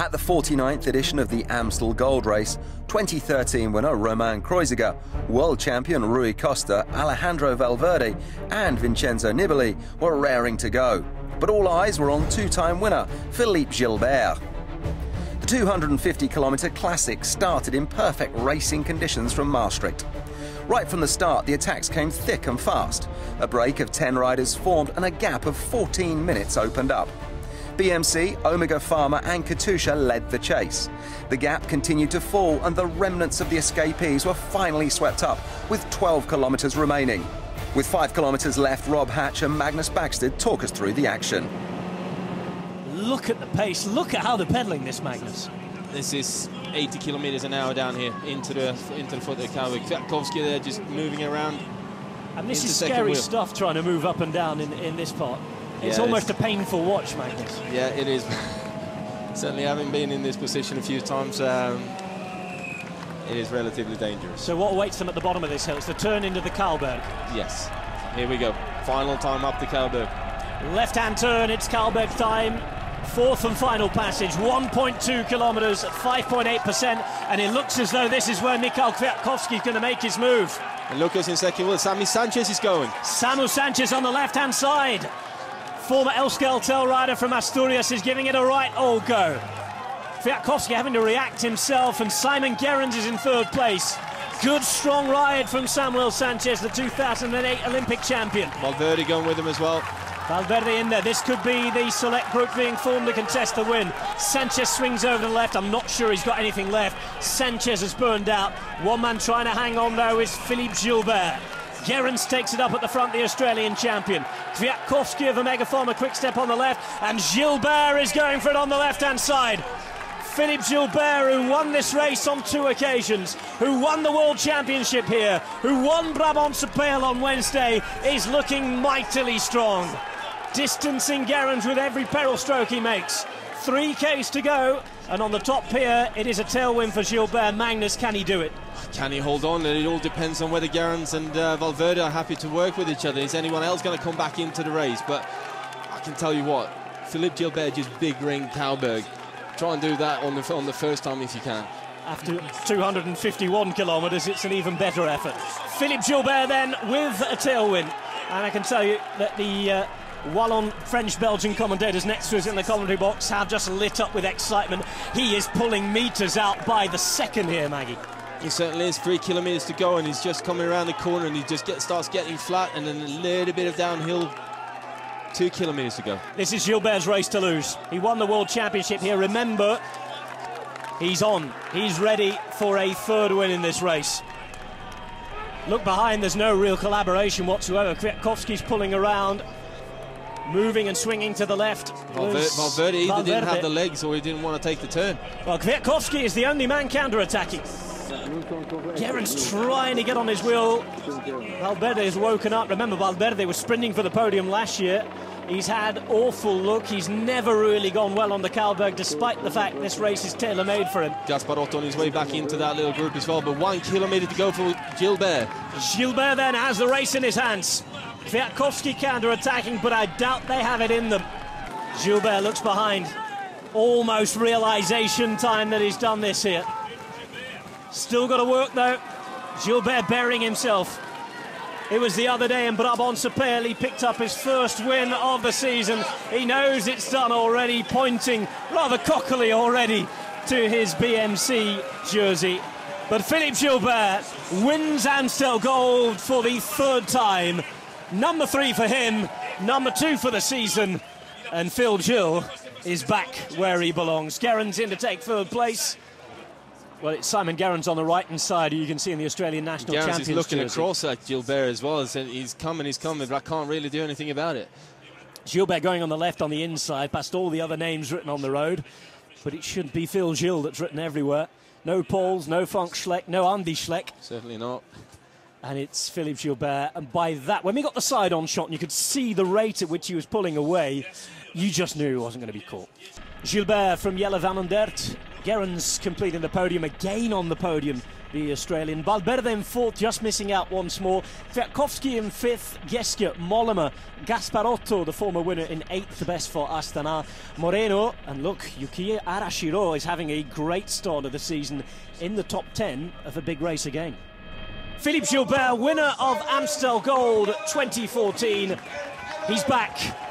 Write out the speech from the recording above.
At the 49th edition of the Amstel Gold Race, 2013 winner Romain Kreuziger, world champion Rui Costa, Alejandro Valverde and Vincenzo Nibali were raring to go. But all eyes were on two-time winner Philippe Gilbert. The 250-kilometre classic started in perfect racing conditions from Maastricht. Right from the start, the attacks came thick and fast. A break of 10 riders formed and a gap of 14 minutes opened up. BMC, Omega Pharma and Katusha led the chase. The gap continued to fall and the remnants of the escapees were finally swept up, with 12 kilometres remaining. With 5 kilometres left, Rob Hatch and Magnus Backstedt talk us through the action. Look at the pace, look at how they're pedalling this, Magnus. This is 80 kilometres an hour down here into the foot of the Kalberg. Kwiatkowski there just moving around. And this is scary stuff, trying to move up and down in this part. It's almost a painful watch, Magnus. Yeah, it is. Certainly having been in this position a few times, it is relatively dangerous. So what awaits them at the bottom of this hill? It's the turn into the Kalberg. Yes. Here we go. Final time up the Kalberg. Left-hand turn, it's Kalberg time. Fourth and final passage, 1.2 kilometres at 5.8%, and it looks as though this is where Michał Kwiatkowski is going to make his move. And Lucas in second wheel. Samu Sanchez is going. Samu Sanchez on the left-hand side. Former Euskaltel rider from Asturias is giving it a right old go. Kwiatkowski having to react himself, and Simon Gerrans is in third place. Good strong ride from Samuel Sanchez, the 2008 Olympic champion. Valverde going with him as well. Valverde in there. This could be the select group being formed to contest the win. Sanchez swings over to the left. I'm not sure he's got anything left. Sanchez has burned out. One man trying to hang on though is Philippe Gilbert. Gerrans takes it up at the front, the Australian champion. Kwiatkowski of Omega Pharma quick step on the left, and Gilbert is going for it on the left-hand side. Philippe Gilbert, who won this race on 2 occasions, who won the World Championship here, who won Brabantse-Pijl on Wednesday, is looking mightily strong. Distancing Gerrans with every peril stroke he makes. 3 Ks to go, and on the top here, it is a tailwind for Gilbert. Magnus, can he do it? Can he hold on? It all depends on whether Gerrans and Valverde are happy to work with each other. Is anyone else going to come back into the race? But I can tell you what, Philippe Gilbert just big ring Kalberg. Try and do that on the first time if you can. After 251 kilometres, it's an even better effort. Philippe Gilbert then with a tailwind. And I can tell you that the Wallon French-Belgian commentators next to us in the commentary box have just lit up with excitement. He is pulling metres out by the second here, Maggie. He certainly is. 3 kilometres to go, and he's just coming around the corner, and he just starts getting flat, and then a little bit of downhill. 2 kilometres to go. This is Gilbert's race to lose. He won the World Championship here. Remember, he's on. He's ready for a third win in this race. Look behind, there's no real collaboration whatsoever. Kwiatkowski's pulling around, moving and swinging to the left. Valverde either didn't have the legs or he didn't want to take the turn. Well, Kwiatkowski is the only man counter-attacking. Gerrans trying to get on his wheel. Valverde has woken up. Remember, Valverde was sprinting for the podium last year. He's had awful luck. He's never really gone well on the Kalberg, despite the fact this race is tailor-made for him. Gasparotto on his way back into that little group as well, but 1 kilometre to go for Gilbert. Gilbert then has the race in his hands. Kwiatkowski counter-attacking, but I doubt they have it in them. Gilbert looks behind. Almost realisation time that he's done this here. Still got to work though. Gilbert burying himself. It was the other day in Brabantse-Pijl. He picked up his first win of the season. He knows it's done already, pointing rather cockily already to his BMC jersey. But Philippe Gilbert wins Amstel Gold for the 3rd time. Number 3 for him, number 2 for the season. And Phil Gil is back where he belongs. Gerrans in to take 3rd place. Well, it's Simon Gerrans on the right-hand side, who you can see in the Australian National Champions Gerrans is looking jersey. across at Gilbert as well. He's coming, but I can't really do anything about it. Gilbert going on the left on the inside, past all the other names written on the road. But it should be Phil Gil that's written everywhere. No Pauls, no Frank Schleck, no Andy Schleck. Certainly not. And it's Philippe Gilbert. And by that, when we got the side-on shot and you could see the rate at which he was pulling away, you just knew he wasn't going to be caught. Gilbert from Jelle van den Dert. Gerrans completing the podium, again on the podium the Australian. Valverde in fourth, just missing out once more. Kwiatkowski in fifth, Geske, Mollema, Gasparotto, the former winner, in eighth, the best for Astana. Moreno, and look, Yukiya Arashiro is having a great start of the season in the top 10 of a big race again. Philippe Gilbert, winner of Amstel Gold 2014. He's back.